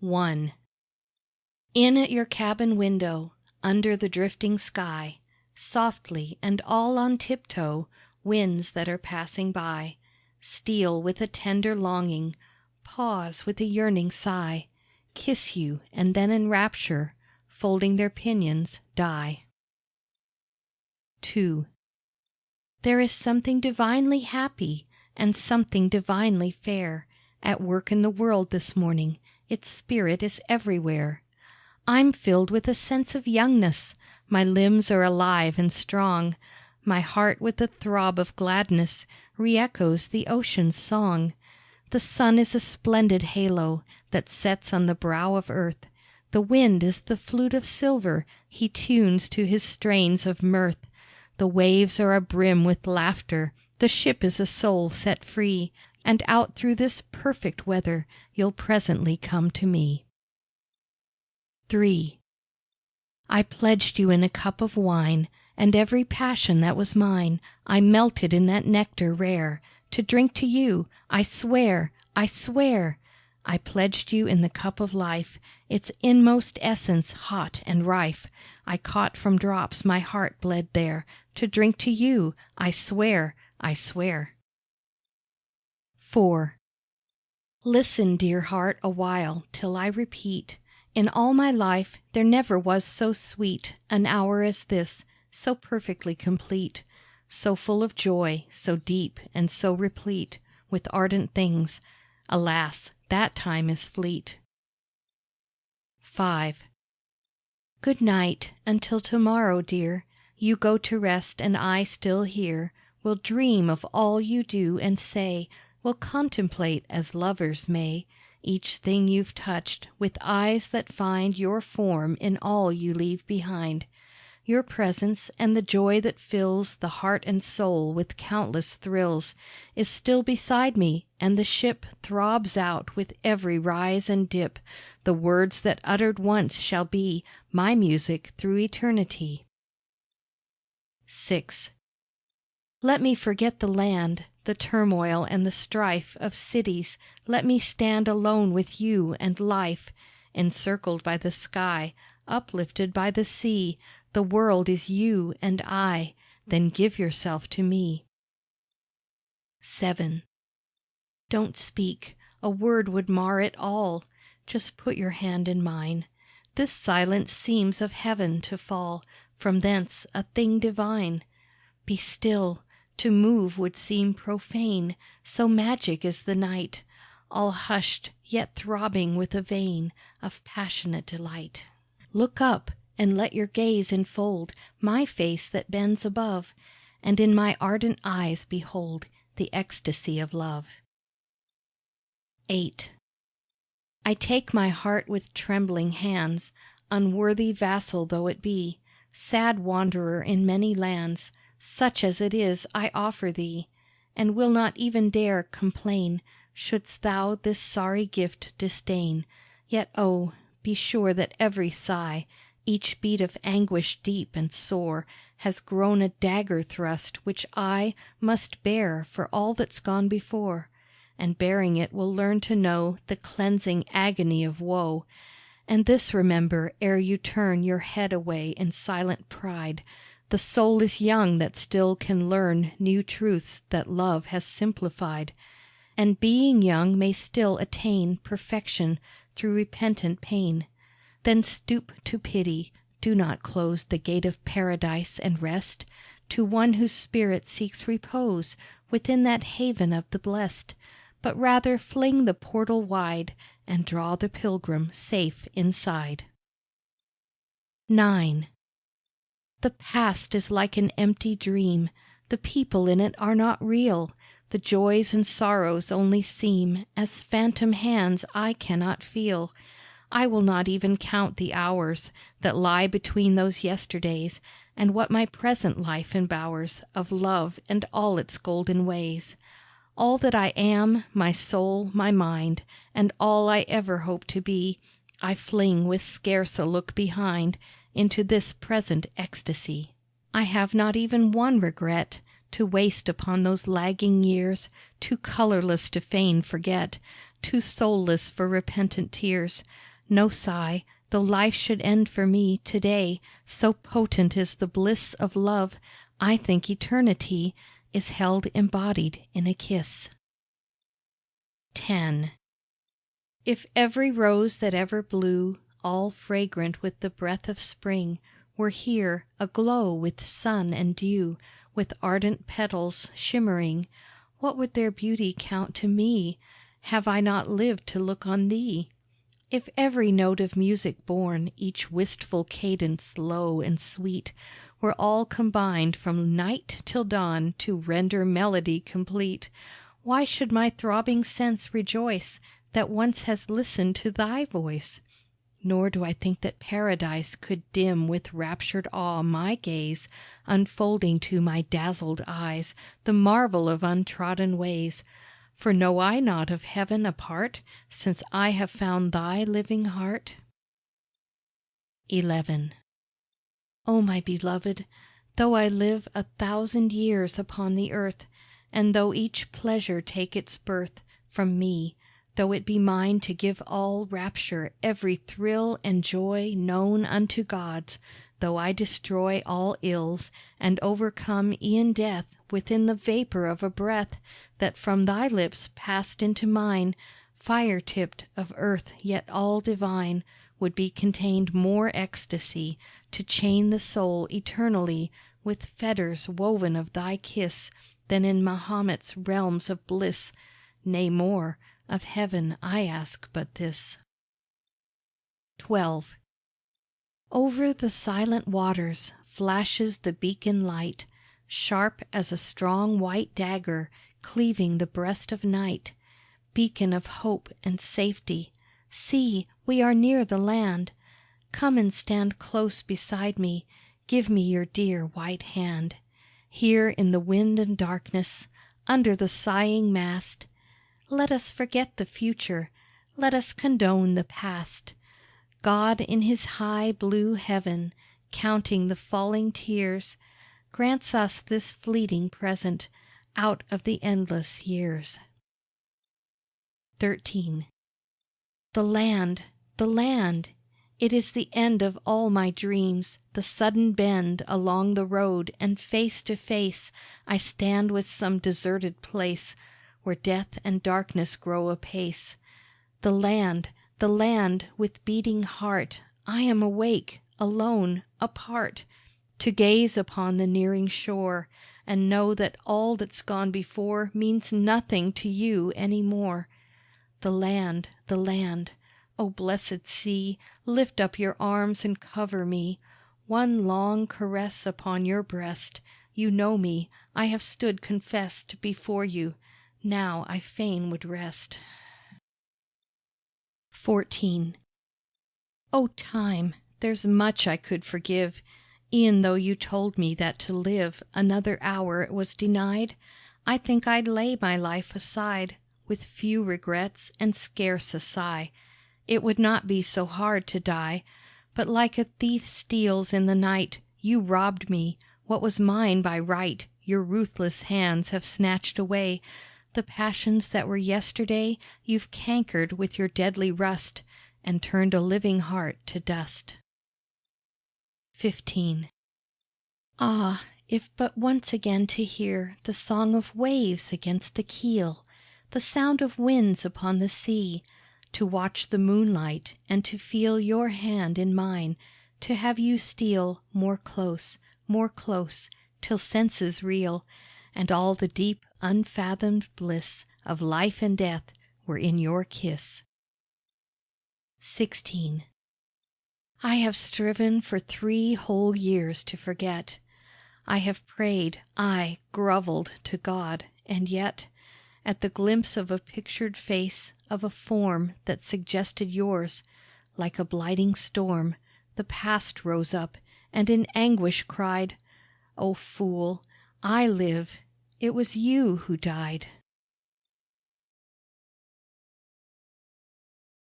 1. In at your cabin window, under the drifting sky, softly and all on tiptoe, winds that are passing by steal with a tender longing, pause with a yearning sigh, kiss you, and then in rapture, folding their pinions, die. 2. There is something divinely happy and something divinely fair at work in the world this morning. Its spirit is everywhere. I'm filled with a sense of youngness, my limbs are alive and strong, my heart with a throb of gladness re-echoes the ocean's song. The sun is a splendid halo that sets on the brow of earth, the wind is the flute of silver he tunes to his strains of mirth, the waves are abrim with laughter, the ship is a soul set free, and out through this perfect weather you'll presently come to me. 3. I pledged you in a cup of wine, and every passion that was mine I melted in that nectar rare, to drink to you, I swear, I swear. I pledged you in the cup of life, its inmost essence hot and rife, I caught from drops my heart bled there, to drink to you, I swear, I swear. 4. Listen, dear heart, awhile, till I repeat, in all my life there never was so sweet an hour as this, so perfectly complete, so full of joy, so deep, and so replete with ardent things. Alas, that time is fleet. 5. Good night, until tomorrow, dear. You go to rest, and I still here will dream of all you do and say, will contemplate as lovers may each thing you've touched, with eyes that find your form in all you leave behind. Your presence, and the joy that fills the heart and soul with countless thrills, is still beside me, and the ship throbs out with every rise and dip. The words that uttered once shall be my music through eternity. 6. Let me forget the land, the turmoil and the strife of cities, let me stand alone with you and life, encircled by the sky, uplifted by the sea, the world is you and I, then give yourself to me. 7. Don't speak, a word would mar it all, just put your hand in mine. This silence seems of heaven to fall, from thence a thing divine. Be still, to move would seem profane, so magic is the night, all hushed, yet throbbing with a vein of passionate delight. Look up, and let your gaze enfold my face that bends above, and in my ardent eyes behold the ecstasy of love. 8. I take my heart with trembling hands, unworthy vassal though it be, sad wanderer in many lands, such as it is I offer thee, and will not even dare complain, shouldst thou this sorry gift disdain. Yet oh, be sure that every sigh, each beat of anguish deep and sore, has grown a dagger thrust which I must bear for all that's gone before, and bearing it will learn to know the cleansing agony of woe. And this remember ere you turn your head away in silent pride, the soul is young that still can learn new truths that love has simplified, and being young may still attain perfection through repentant pain. Then stoop to pity, do not close the gate of paradise and rest, to one whose spirit seeks repose within that haven of the blest, but rather fling the portal wide and draw the pilgrim safe inside. 9. The past is like an empty dream, the people in it are not real, the joys and sorrows only seem as phantom hands I cannot feel. I will not even count the hours that lie between those yesterdays and what my present life embowers of love and all its golden ways. All that I am, my soul, my mind, and all I ever hope to be, I fling with scarce a look behind into this present ecstasy. I have not even one regret to waste upon those lagging years, too colorless to feign forget, too soulless for repentant tears. No sigh, though life should end for me to-day, so potent is the bliss of love, I think eternity is held embodied in a kiss. 10. If every rose that ever blew, all fragrant with the breath of spring, were here, aglow with sun and dew, with ardent petals shimmering, what would their beauty count to me? Have I not lived to look on thee? If every note of music born, each wistful cadence low and sweet, were all combined from night till dawn to render melody complete, why should my throbbing sense rejoice that once has listened to thy voice? Nor do I think that Paradise could dim with raptured awe my gaze, unfolding to my dazzled eyes the marvel of untrodden ways. For know I not of heaven a part, since I have found thy living heart? 11. O my beloved, though I live 1,000 years upon the earth, and though each pleasure take its birth from me, though it be mine to give all rapture, every thrill and joy known unto gods, though I destroy all ills, and overcome e'en death within the vapour of a breath that from thy lips passed into mine, fire-tipped of earth yet all divine, would be contained more ecstasy to chain the soul eternally with fetters woven of thy kiss than in Mahomet's realms of bliss. Nay more, of heaven I ask but this. 12. Over the silent waters flashes the beacon light, sharp as a strong white dagger cleaving the breast of night. Beacon of hope and safety, see, we are near the land. Come and stand close beside me, give me your dear white hand. Here in the wind and darkness, under the sighing mast, let us forget the future, let us condone the past. God in his high blue heaven, counting the falling tears, grants us this fleeting present out of the endless years. 13. The land, the land! It is the end of all my dreams, the sudden bend along the road, and face to face I stand with some deserted place, where death and darkness grow apace. The land, with beating heart, I am awake, alone, apart, to gaze upon the nearing shore, and know that all that's gone before means nothing to you any more. The land, O blessed sea, lift up your arms and cover me. One long caress upon your breast, you know me, I have stood confessed before you, now I fain would rest. 14. O time, there's much I could forgive, e'en though you told me that to live another hour was denied. I think I'd lay my life aside, with few regrets and scarce a sigh. It would not be so hard to die, but like a thief steals in the night, you robbed me, what was mine by right, your ruthless hands have snatched away. The passions that were yesterday you've cankered with your deadly rust, and turned a living heart to dust. 15. Ah, if but once again to hear the song of waves against the keel, the sound of winds upon the sea, to watch the moonlight, and to feel your hand in mine, to have you steal more close, till senses reel, and all the deep unfathomed bliss of life and death were in your kiss. 16. I have striven for 3 whole years to forget. I have prayed, I grovelled to God, and yet, at the glimpse of a pictured face, of a form that suggested yours, like a blighting storm, the past rose up, and in anguish cried, "O fool, I live, it was you who died."